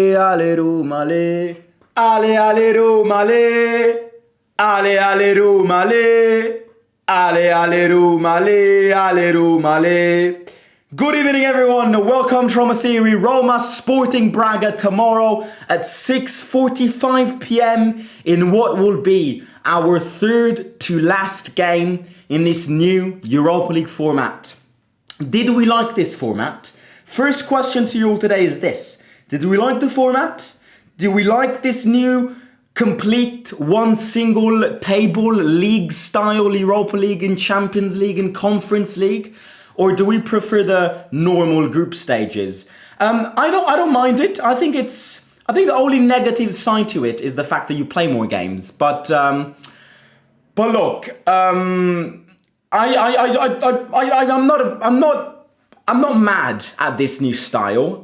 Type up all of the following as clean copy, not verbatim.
Ale Roma le, ale Roma le, ale Roma le, ale Roma le, ale Roma le. Good evening, everyone. Welcome to Roma Theory. Roma sporting Braga tomorrow at 6:45 p.m. in what will be our third to last game in this new Europa League format. Did we like this format? First question to you all today is this. Did we like the format? Do we like this new complete one single table league style Europa League and Champions League and Conference League? Or do we prefer the normal group stages? I don't mind it. I think the only negative side to it is the fact that you play more games. But look, I'm not mad at this new style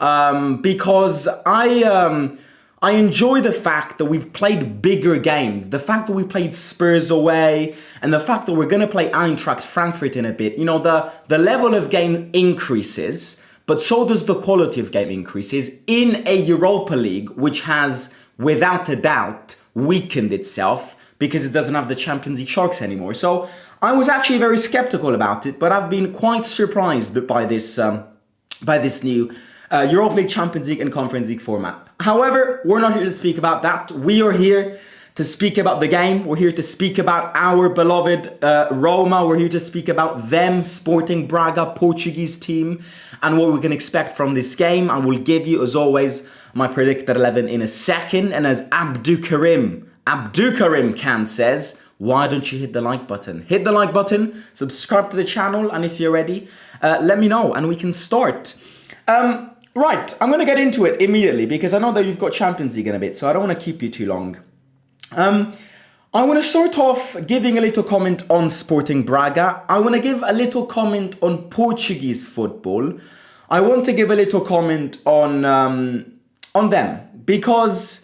because I enjoy the fact that we've played bigger games, the fact that we played Spurs away, and the fact that we're going to play Eintracht Frankfurt in a bit. You know, the level of game increases, but so does the quality of game increases in a Europa League, which has, without a doubt, weakened itself because it doesn't have the Champions League sharks anymore. So I was actually very skeptical about it, but I've been quite surprised by this new Europa League, Champions League and Conference League format. However, we're not here to speak about that. We are here to speak about the game. We're here to speak about our beloved Roma. We're here to speak about them, Sporting Braga, Portuguese team, and what we can expect from this game. I will give you, as always, my predicted 11 in a second. And as Abdukarim Khan says, why don't you hit the like button? Hit the like button, subscribe to the channel, and if you're ready, let me know and we can start. Right, I'm going to get into it immediately because I know that you've got Champions League in a bit, so I don't want to keep you too long. I want to start off giving a little comment on Sporting Braga. I want to give a little comment on Portuguese football. I want to give a little comment on them because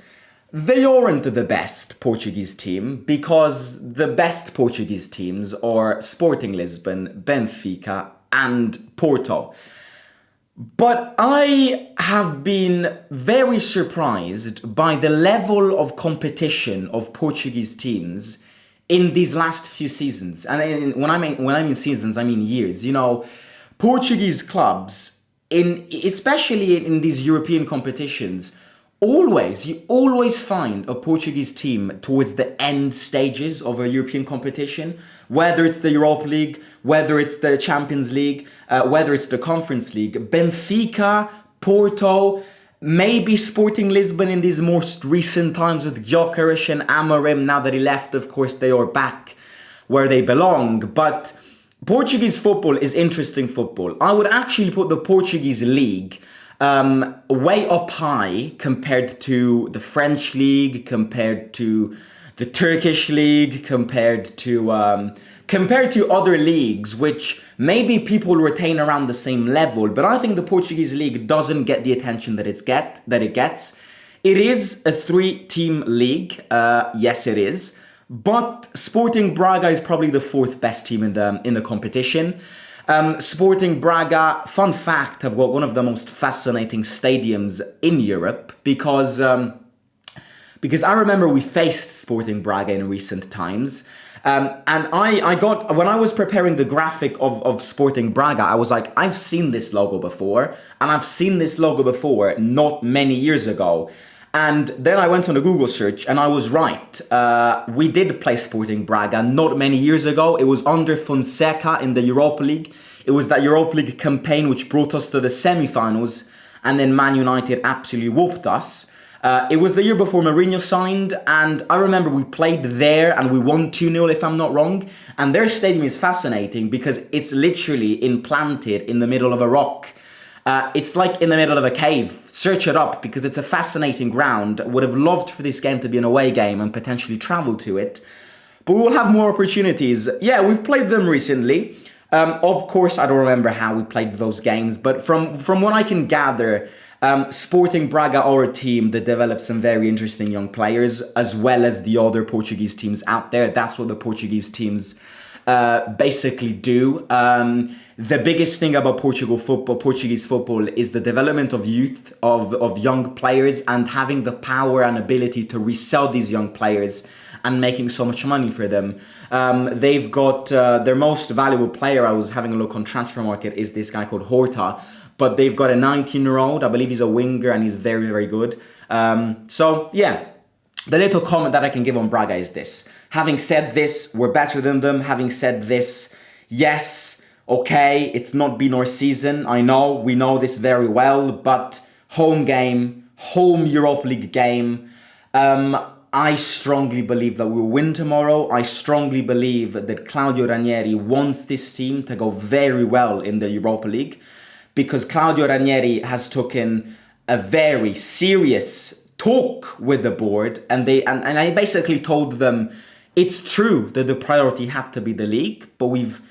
they aren't the best Portuguese team, because the best Portuguese teams are Sporting Lisbon, Benfica and Porto. But I have been very surprised by the level of competition of Portuguese teams in these last few seasons. And when I mean seasons, I mean years. You know, Portuguese clubs, especially in these European competitions, you always find a Portuguese team towards the end stages of a European competition, whether it's the Europa League, whether it's the Champions League, whether it's the Conference League. Benfica, Porto, maybe Sporting Lisbon in these most recent times with Gyökeres and Amorim. Now that he left, of course, they are back where they belong. But Portuguese football is interesting football. I would actually put the Portuguese league way up high compared to the French league, compared to the Turkish league, compared to other leagues, which maybe people retain around the same level. But I think the Portuguese league doesn't get the attention that it gets. It is a 3-team league. Yes, it is. But Sporting Braga is probably the 4th best team in the competition. Sporting Braga, fun fact, have got one of the most fascinating stadiums in Europe because I remember we faced Sporting Braga in recent times. And when I was preparing the graphic of Sporting Braga, I was like, I've seen this logo before, and I've seen this logo before not many years ago. And then I went on a Google search and I was right. We did play Sporting Braga not many years ago. It was under Fonseca in the Europa League. It was that Europa League campaign which brought us to the semi-finals, and then Man United absolutely whooped us. It was the year before Mourinho signed, and I remember we played there and we won 2-0 if I'm not wrong. And their stadium is fascinating because it's literally implanted in the middle of a rock. It's like in the middle of a cave. Search it up because it's a fascinating ground. Would have loved for this game to be an away game and potentially travel to it. But we will have more opportunities. Yeah, we've played them recently. Of course, I don't remember how we played those games. But from what I can gather, Sporting Braga are a team that developed some very interesting young players, as well as the other Portuguese teams out there. That's what the Portuguese teams basically do. The biggest thing about Portuguese football, is the development of youth, of young players, and having the power and ability to resell these young players and making so much money for them. They've got their most valuable player. I was having a look on Transfer Market, is this guy called Horta, but they've got a 19-year-old. I believe he's a winger and he's very, very good. So yeah, the little comment that I can give on Braga is this. Having said this, we're better than them. Having said this, yes, okay, it's not been our season. I know, we know this very well, but home game, home Europa League game. I strongly believe that we'll win tomorrow. I strongly believe that Claudio Ranieri wants this team to go very well in the Europa League, because Claudio Ranieri has taken a very serious talk with the board, and I basically told them it's true that the priority had to be the league, but we've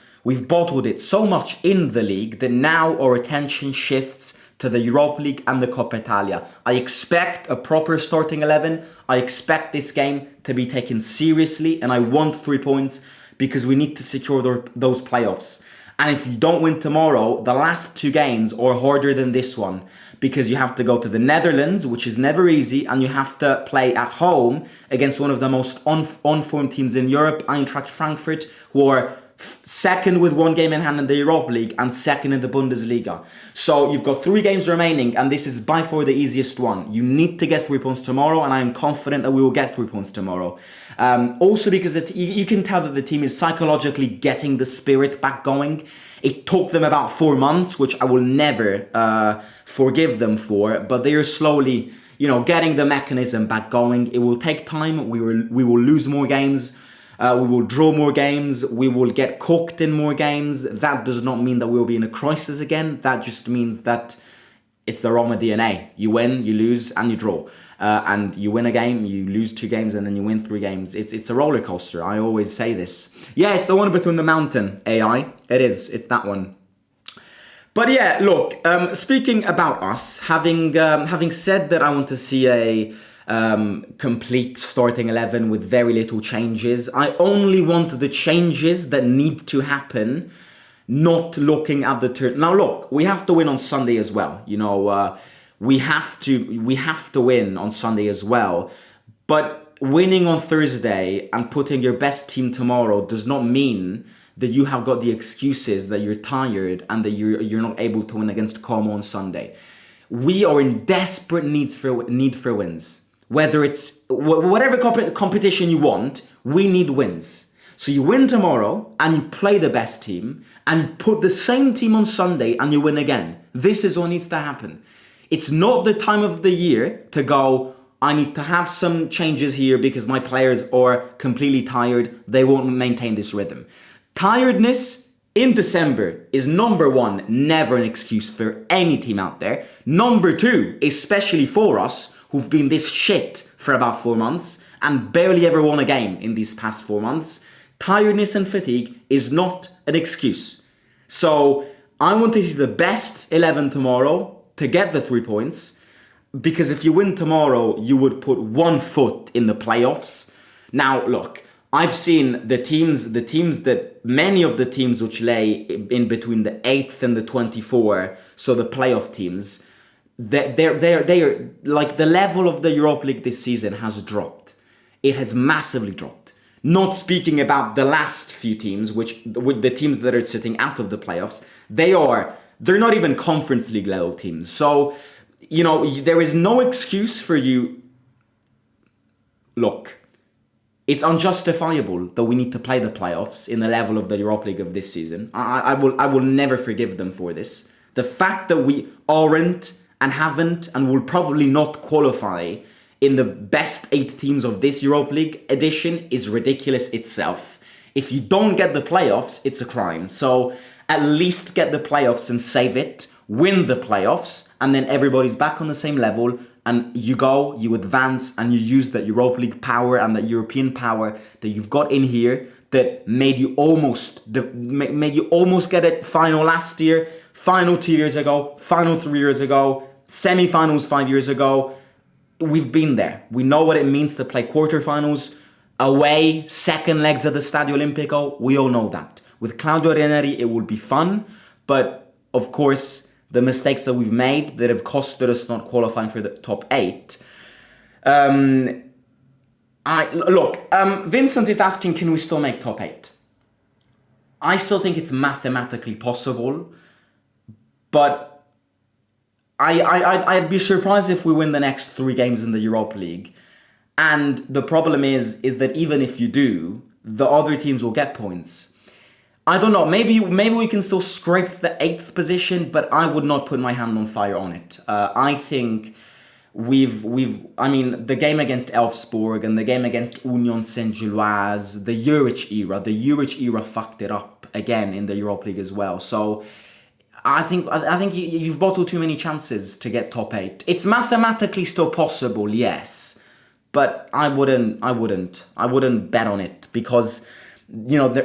bottled it so much in the league that now our attention shifts to the Europa League and the Coppa Italia. I expect a proper starting 11. I expect this game to be taken seriously, and I want 3 points because we need to secure those playoffs. And if you don't win tomorrow, the last 2 games are harder than this one, because you have to go to the Netherlands, which is never easy, and you have to play at home against one of the most on-form teams in Europe, Eintracht Frankfurt, who are second with 1 game in hand in the Europa League and second in the Bundesliga. So you've got 3 games remaining, and this is by far the easiest one. You need to get 3 points tomorrow, and I am confident that we will get 3 points tomorrow. Also because you can tell that the team is psychologically getting the spirit back going. It took them about 4 months, which I will never forgive them for, but they are slowly, getting the mechanism back going. It will take time. We will lose more games. We will draw more games. We will get cooked in more games. That does not mean that we will be in a crisis again. That just means that it's the Roma DNA. You win, you lose, and you draw. And you win a game, you lose 2 games, and then you win 3 games. It's a roller coaster. I always say this. Yeah, it's the one between the mountain, AI. It is. It's that one. But yeah, look, speaking about us, having said that I want to see a complete starting 11 with very little changes. I only want the changes that need to happen, not looking at the turn. Now look, we have to win on Sunday as well. We have to win on Sunday as well. But winning on Thursday and putting your best team tomorrow does not mean that you have got the excuses that you're tired and that you're not able to win against Como on Sunday. We are in desperate need for wins. Whether it's whatever competition you want, we need wins. So you win tomorrow and you play the best team and put the same team on Sunday and you win again. This is what needs to happen. It's not the time of the year to go, I need to have some changes here because my players are completely tired. They won't maintain this rhythm. Tiredness in December is number 1, never an excuse for any team out there. Number 2, especially for us, who've been this shit for about 4 months and barely ever won a game in these past 4 months, tiredness and fatigue is not an excuse. So I want to see the best 11 tomorrow to get the 3 points, because if you win tomorrow, you would put 1 foot in the playoffs. Now, look, I've seen many of the teams which lay in between the 8th and the 24, so the playoff teams, they're like, the level of the Europa League this season has dropped. It has massively dropped. Not speaking about the last few teams, with the teams that are sitting out of the playoffs, they're not even Conference League level teams. So, there is no excuse for you. Look, it's unjustifiable that we need to play the playoffs in the level of the Europa League of this season. I will never forgive them for this. The fact that we aren't and haven't and will probably not qualify in the best 8 teams of this Europa League edition is ridiculous itself. If you don't get the playoffs, it's a crime. So at least get the playoffs and save it, win the playoffs, and then everybody's back on the same level, and you advance, and you use that Europa League power and that European power that you've got in here that made you almost get it final last year, final 2 years ago, final 3 years ago, semi-finals 5 years ago. We've been there. We know what it means to play quarterfinals. Away, second legs of the Stadio Olimpico, we all know that. With Claudio Ranieri, it will be fun, but of course, the mistakes that we've made that have costed us not qualifying for the top 8. Vincent is asking, can we still make top 8? I still think it's mathematically possible, but I'd be surprised if we win the next 3 games in the Europa League. And the problem is that even if you do, the other teams will get points. I don't know, maybe we can still scrape the 8th position, but I would not put my hand on fire on it. I think the game against Elfsborg and the game against Union Saint-Gilloise, the Juric era fucked it up again in the Europa League as well. So I think you've bottled too many chances to get top 8. It's mathematically still possible, yes, but I wouldn't bet on it, because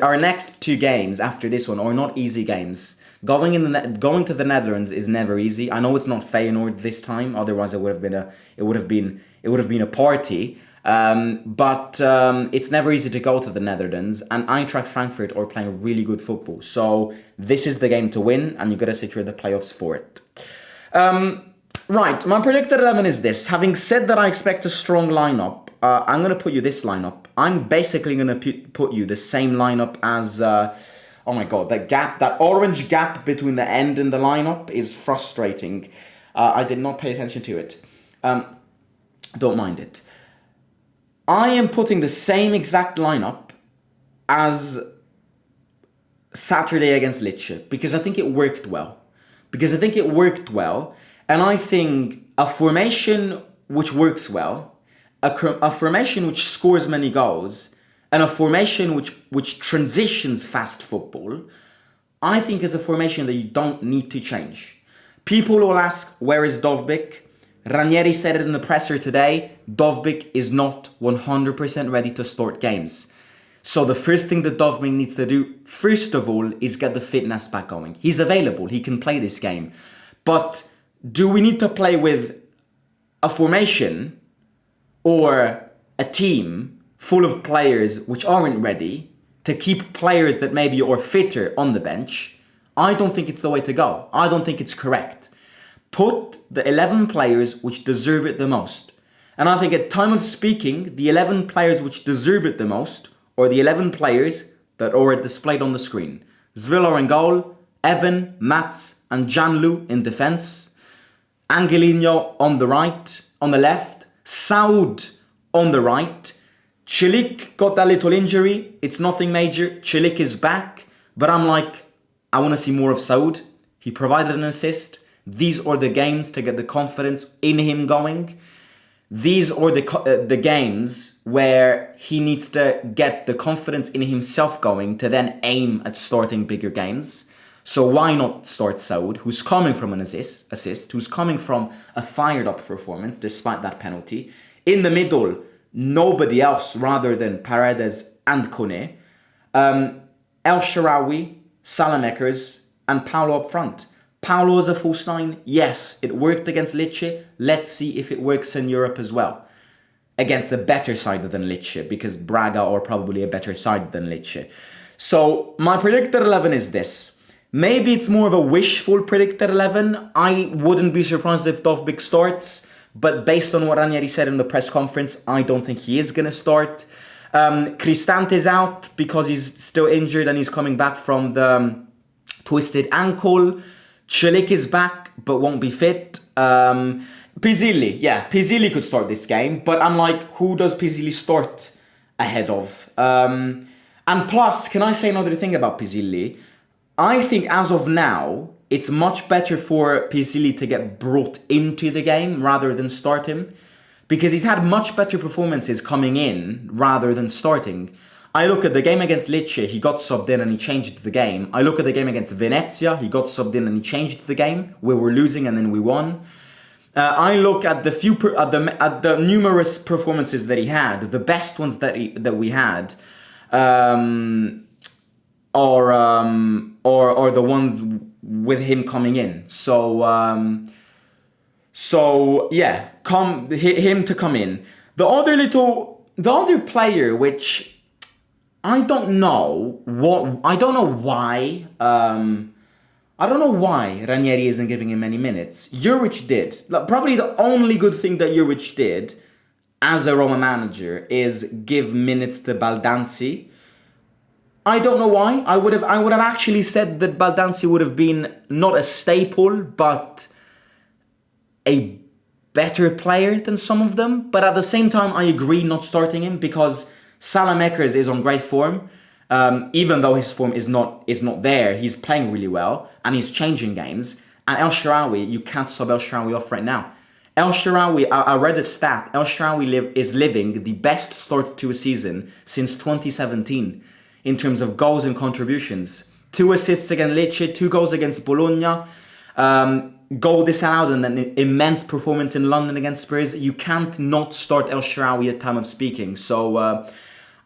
our next 2 games after this one are not easy games. Going to the Netherlands is never easy. I know it's not Feyenoord this time. Otherwise, it would have been a party. But it's never easy to go to the Netherlands. And Eintracht Frankfurt are playing really good football. So this is the game to win, and you got to secure the playoffs for it. Right, my predicted 11 is this. Having said that, I expect a strong lineup. I'm going to put you this lineup. I'm basically going to put you the same lineup as... oh my god, that orange gap between the end and the lineup is frustrating. I did not pay attention to it. Don't mind it. I am putting the same exact lineup as Saturday against Lecce, because I think it worked well. And I think a formation which works well, a formation which scores many goals, and a formation which transitions fast football, I think is a formation that you don't need to change. People will ask, where is Dovbyk? Ranieri said it in the presser today, Dovbyk is not 100% ready to start games. So the first thing that Dovbyk needs to do, first of all, is get the fitness back going. He's available, he can play this game. But do we need to play with a formation or a team full of players which aren't ready to keep players that maybe are fitter on the bench? I don't think it's the way to go. I don't think it's correct. Put the 11 players which deserve it the most. And I think at time of speaking, the 11 players which deserve it the most are the 11 players that are displayed on the screen. Zvillar in goal, Evan, Mats and Janlu in defense, Angelino on the left, Saud on the right. Çelik got that little injury. It's nothing major. Çelik is back. But I'm like, I want to see more of Saud. He provided an assist. These are the games to get the confidence in him going. These are the games where he needs to get the confidence in himself going to then aim at starting bigger games. So why not start Saud, who's coming from an assist, who's coming from a fired up performance despite that penalty. In the middle, nobody else rather than Paredes and Kone. El Shaarawy, Salamakers, and Paulo up front. Paulo is a false 9. Yes, it worked against Lecce. Let's see if it works in Europe as well. Against a better side than Lecce, because Braga are probably a better side than Lecce. So my predicted 11 is this. Maybe it's more of a wishful predicted 11. I wouldn't be surprised if Dovbyk starts. But based on what Ranieri said in the press conference, I don't think he is going to start. Cristante's out because he's still injured and he's coming back from the twisted ankle. Çelik is back but won't be fit. Pisilli could start this game. But I'm like, who does Pisilli start ahead of? And plus, can I say another thing about Pisilli? I think as of now, it's much better for Pisilli to get brought into the game rather than start him, because he's had much better performances coming in rather than starting. I look at the game against Lecce, he got subbed in and he changed the game. I look at the game against Venezia, he got subbed in and he changed the game. We were losing and then we won. I look at the numerous performances that he had. The best ones that we had are the ones with him coming in. So yeah, him to come in. The other little the other player, which I don't know why. I don't know why Ranieri isn't giving him any minutes. Juric did. Like, probably the only good thing that Juric did as a Roma manager is give minutes to Baldanzi. I don't know why. I would have actually said that Baldanzi would have been not a staple, but a better player than some of them. But at the same time, I agree not starting him because Salamakers is on great form. Even though his form is not there, he's playing really well and he's changing games. And El Shaarawy, you can't sub El Shaarawy off right now. El Shaarawy, I read a stat. El Shaarawy is living the best start to a season since 2017 in terms of goals and contributions. 2 assists against Lecce, 2 goals against Bologna, goal disallowed, and an immense performance in London against Spurs. You can't not start El Shaarawy at time of speaking. So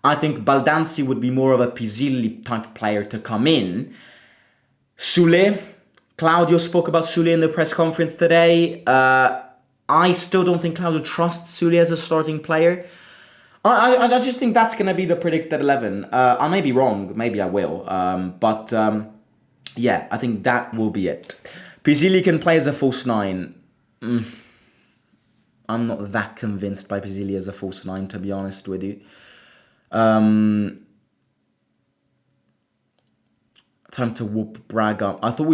I think Baldanzi would be more of a Pisilli type player to come in. Sule, Claudio spoke about Sule in the press conference today. I still don't think Claudio trusts Sule as a starting player. I just think that's going to be the predicted 11. I may be wrong, maybe I will. But yeah, I think that will be it. Pisilli can play as a false 9. I'm not that convinced by Pisilli as a false 9, to be honest with you. Time to whoop Braga. I thought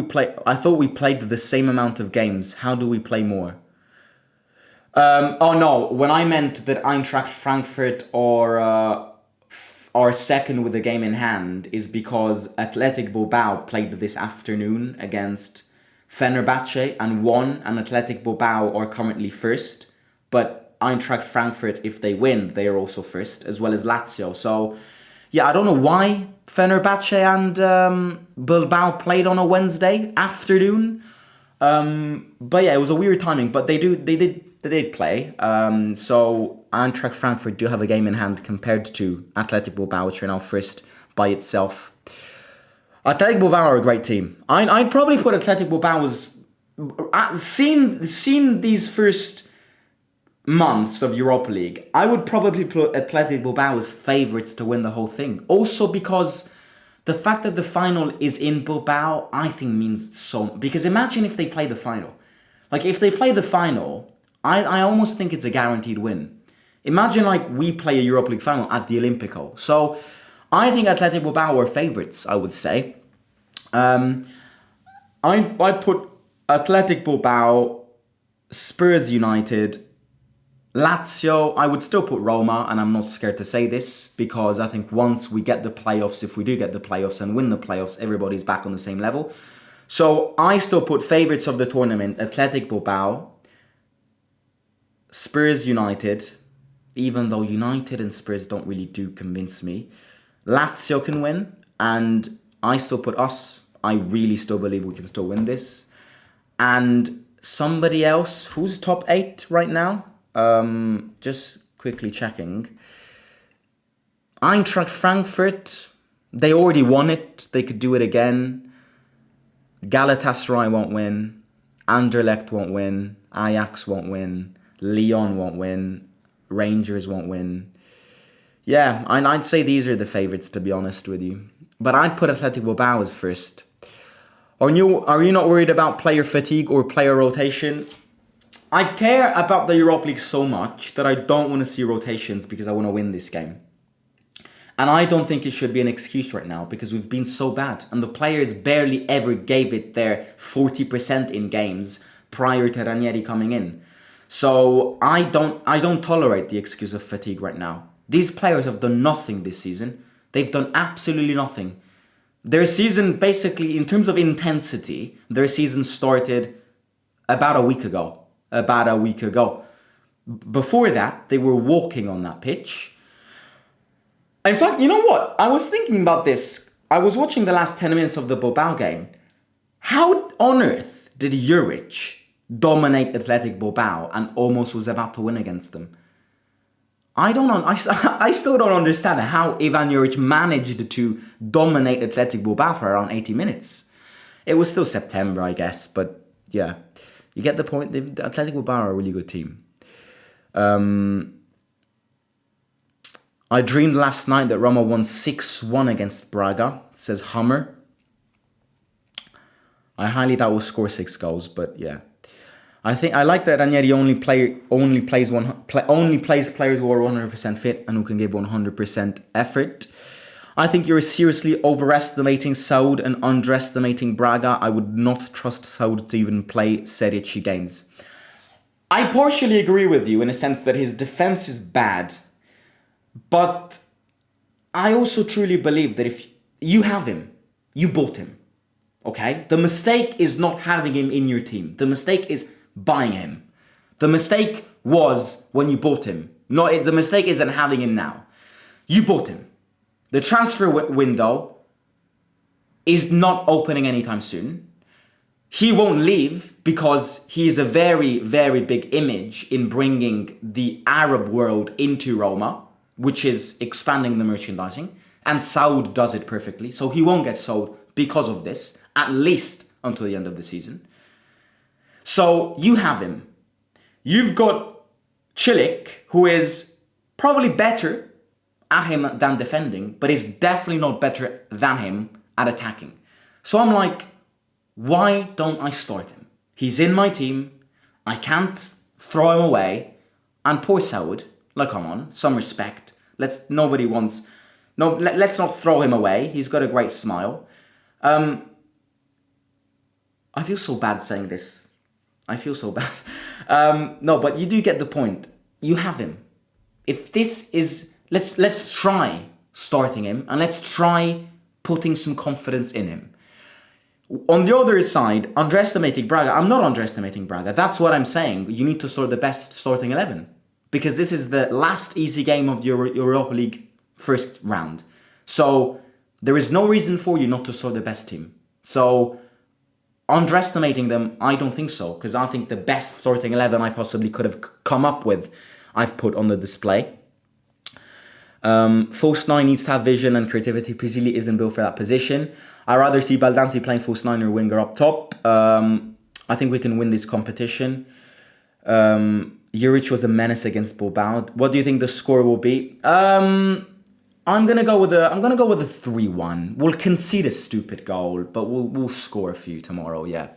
we played the same amount of games. How do we play more? Oh no, when I meant that Eintracht Frankfurt are second with the game in hand is because Athletic Bilbao played this afternoon against Fenerbahce and won, and Athletic Bilbao are currently first. But Eintracht Frankfurt, if they win, they are also first, as well as Lazio. So, yeah, I don't know why Fenerbahce and Bilbao played on a Wednesday afternoon. But yeah, it was a weird timing. But they did play. So Eintracht Frankfurt do have a game in hand compared to Athletic Bilbao, which are now first by itself. Athletic Bilbao are a great team. I'd probably put Athletic Bilbao as seen these first months of Europa League. I would probably put Athletic Bilbao as favourites to win the whole thing. Also because the fact that the final is in Bilbao, I think means so. Because imagine if they play the final. Like if they play the final, I almost think it's a guaranteed win. Imagine like we play a Europa League final at the Olympico. So I think Athletic Bilbao are favourites, I would say. I put Athletic Bilbao, Spurs United, Lazio. I would still put Roma, and I'm not scared to say this, because I think once we get the playoffs, if we do get the playoffs and win the playoffs, everybody's back on the same level. So I still put favourites of the tournament, Athletic Bilbao, Spurs United, even though United and Spurs don't really do convince me. Lazio can win, and I still put us. I really still believe we can still win this. And somebody else, who's top 8 right now? Just quickly checking. Eintracht Frankfurt, they already won it. They could do it again. Galatasaray won't win. Anderlecht won't win. Ajax won't win. Lyon won't win. Rangers won't win. Yeah, I'd say these are the favourites, to be honest with you. But I'd put Athletic Bilbao as first. Are you not worried about player fatigue or player rotation? I care about the Europa League so much that I don't want to see rotations because I want to win this game. And I don't think it should be an excuse right now because we've been so bad. And the players barely ever gave it their 40% in games prior to Ranieri coming in. So I don't tolerate the excuse of fatigue right now. These players have done nothing this season. They've done absolutely nothing. Their season, basically, in terms of intensity, their season started about a week ago. Before that, they were walking on that pitch. In fact, you know what? I was thinking about this. I was watching the last 10 minutes of the Bilbao game. How on earth did Juric dominate Athletic Bilbao and almost was about to win against them? I still don't understand how Ivan Juric managed to dominate Athletic Bilbao for around 80 minutes. It was still September, I guess, but yeah, you get the point. Athletic Bilbao are a really good team. I dreamed last night that Roma won 6-1 against Braga, says Hummer. I highly doubt we'll score 6 goals, but yeah. I like that Ranieri only plays players who are 100% fit and who can give 100% effort. I think you're seriously overestimating Saud and underestimating Braga. I would not trust Saud to even play Serie C games. I partially agree with you in a sense that his defense is bad, but I also truly believe that if you have him, you bought him. Okay? The mistake is not having him in your team. The mistake is buying him. The mistake was when you bought him. The mistake isn't having him now. You bought him. The transfer window is not opening anytime soon. He won't leave because he is a very, very big image in bringing the Arab world into Roma, which is expanding the merchandising. And Saud does it perfectly. So he won't get sold because of this, at least until the end of the season. So you have him. You've got Cilic, who is probably better at him than defending, but is definitely not better than him at attacking. So I'm like, why don't I start him? He's in my team. I can't throw him away. And poor Saud, like, come on, some respect. Let's not throw him away. He's got a great smile. I feel so bad saying this. I feel so bad. No, but you do get the point. You have him. If this is, let's try starting him and let's try putting some confidence in him. On the other side, underestimating Braga. I'm not underestimating Braga. That's what I'm saying. You need to sort the best starting 11 because this is the last easy game of the Europa League first round. So there is no reason for you not to sort the best team. So underestimating them, I don't think so, because I think the best starting 11 I possibly could have come up with, I've put on the display. False 9 needs to have vision and creativity. Pizzilli isn't built for that position. I'd rather see Baldanzi playing false 9 or winger up top. I think we can win this competition. Juric was a menace against Bilbao. What do you think the score will be? I'm gonna go with a 3-1. We'll concede a stupid goal, but we'll score a few tomorrow. Yeah.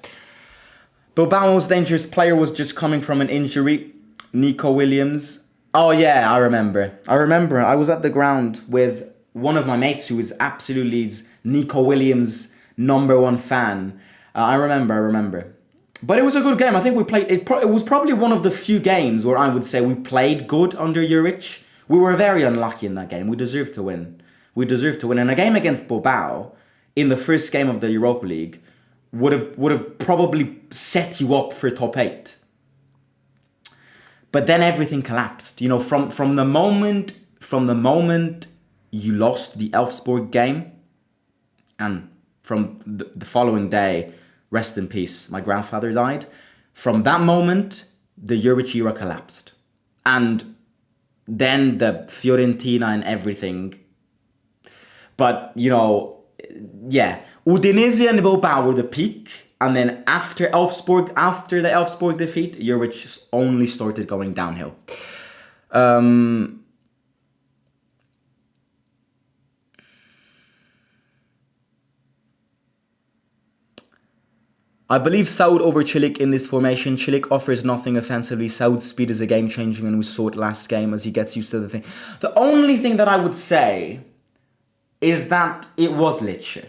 Bilbao's dangerous player was just coming from an injury. Nico Williams. Oh yeah, I remember. I was at the ground with one of my mates who is absolutely Nico Williams' #1 fan. I remember. But it was a good game. I think we played. It was probably one of the few games where I would say we played good under Juric. We were very unlucky in that game. We deserved to win. And a game against Bilbao in the first game of the Europa League would have probably set you up for top 8. But then everything collapsed. You know, from the moment you lost the Elfsborg game, and from the following day, rest in peace, my grandfather died. From that moment, the Juric era collapsed. And then the Fiorentina and everything. But, you know, yeah. Udinese and Bilbao were the peak. And then after the Elfsborg defeat, Juric just only started going downhill. I believe Saud over Cilic in this formation. Cilic offers nothing offensively. Saud's speed is a game-changing, and we saw it last game as he gets used to the thing. The only thing that I would say is that it was Lecce.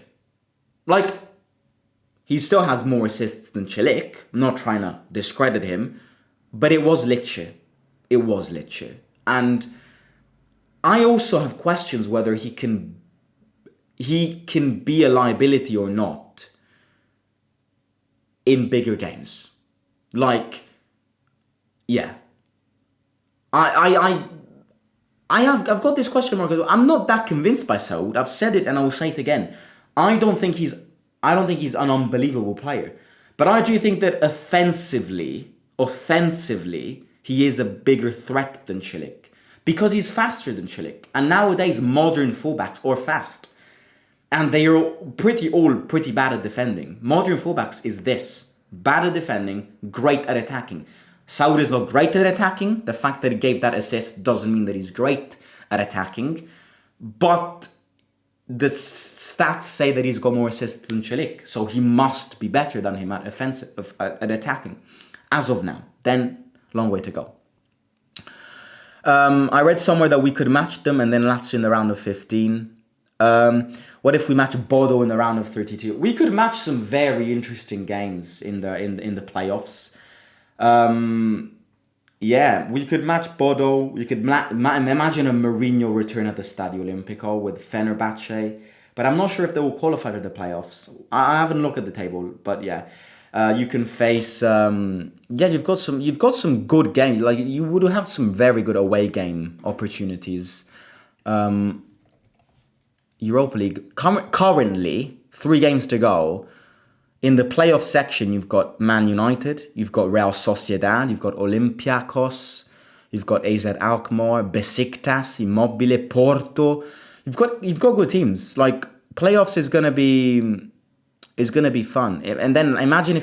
Like, he still has more assists than Cilic. I'm not trying to discredit him, but it was Lecce. And I also have questions whether he can be a liability or not in bigger games. Like, yeah. I've got this question mark. I'm not that convinced by Saud. I've said it and I will say it again. I don't think he's an unbelievable player. But I do think that offensively, he is a bigger threat than Cilic. Because he's faster than Cilic. And nowadays, modern fullbacks are fast. And they are pretty bad at defending. Modern fullbacks is this. Bad at defending, great at attacking. Saud is not great at attacking. The fact that he gave that assist doesn't mean that he's great at attacking, but the stats say that he's got more assists than Celik, so he must be better than him at at attacking, as of now. Then, long way to go. I read somewhere that we could match them and then Lazio in the round of 15. What if we match Bodo in the round of 32? We could match some very interesting games in the playoffs. Yeah, we could match Bodo. We could imagine a Mourinho return at the Stadio Olimpico with Fenerbahce, but I'm not sure if they will qualify for the playoffs. I haven't looked at the table, but yeah, you can face. You've got some good games. Like you would have some very good away game opportunities. Europa League currently 3 games to go. In the playoff section, you've got Man United, you've got Real Sociedad, you've got Olympiacos, you've got AZ Alkmaar, Besiktas, Immobile, Porto. You've got good teams. Like playoffs is gonna be fun. And then imagine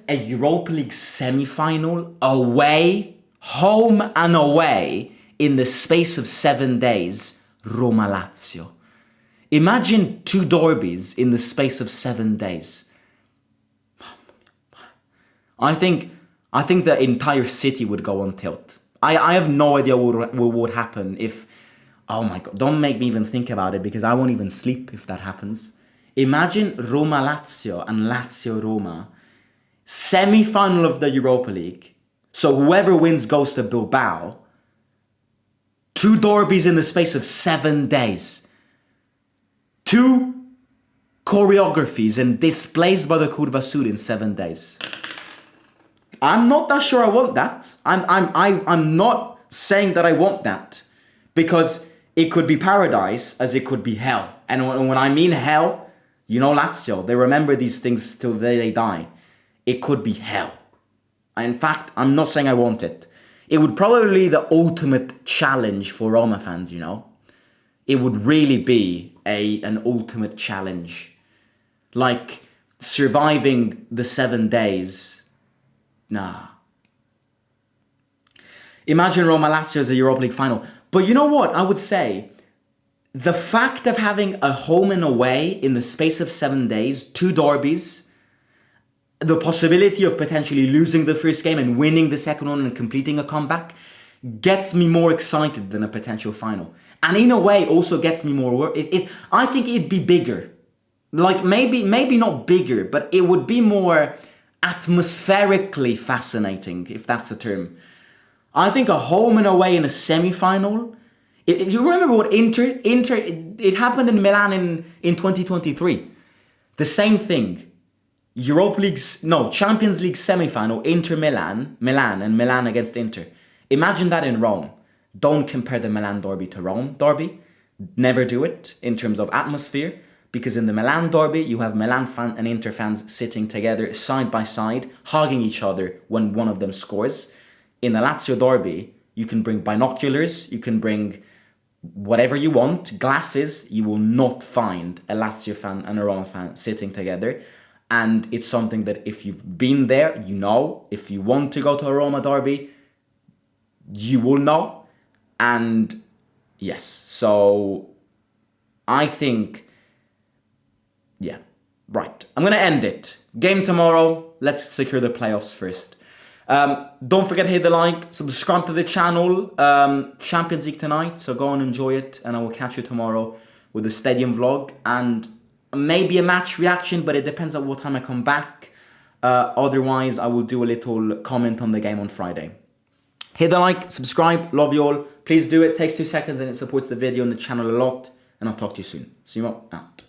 a Europa League semi-final away, home and away in the space of 7 days. Roma Lazio. Imagine 2 derbies in the space of 7 days. I think the entire city would go on tilt. I have no idea what would happen if... Oh my God, don't make me even think about it because I won't even sleep if that happens. Imagine Roma Lazio and Lazio Roma. Semi-final of the Europa League. So whoever wins goes to Bilbao. 2 derbies in the space of 7 days. 2 choreographies and displays by the Curva Sud in 7 days. I'm not that sure I want that. I'm not saying that I want that because it could be paradise as it could be hell. And when I mean hell, you know Lazio, they remember these things till they die. It could be hell. In fact, I'm not saying I want it. It would probably be the ultimate challenge for Roma fans, you know. It would really be an ultimate challenge. Like surviving the 7 days. Nah. Imagine Roma Lazio as a Europa League final. But you know what? I would say the fact of having a home and away in the space of 7 days, 2 derbies, the possibility of potentially losing the first game and winning the second one and completing a comeback gets me more excited than a potential final. And in a way also gets me more... I think it'd be bigger. Like maybe not bigger, but it would be more atmospherically fascinating, if that's a term. I think a home and away in a semi-final... You remember what Inter... It happened in Milan in 2023. The same thing. Champions League semi-final, Inter Milan and Milan against Inter. Imagine that in Rome. Don't compare the Milan derby to Rome derby. Never do it in terms of atmosphere. Because in the Milan derby, you have Milan fan and Inter fans sitting together side by side, hugging each other when one of them scores. In the Lazio derby, you can bring binoculars, you can bring whatever you want, glasses. You will not find a Lazio fan and a Roma fan sitting together. And it's something that if you've been there, you know. If you want to go to a Roma derby, you will know. And yes, so I think, yeah, right. I'm going to end it. Game tomorrow. Let's secure the playoffs first. Don't forget to hit the like, subscribe to the channel. Champions League tonight, so go and enjoy it. And I will catch you tomorrow with the stadium vlog and maybe a match reaction, but it depends on what time I come back. Otherwise, I will do a little comment on the game on Friday. Hit the like, subscribe, love you all. Please do it. Takes 2 seconds and it supports the video and the channel a lot. And I'll talk to you soon. See you out.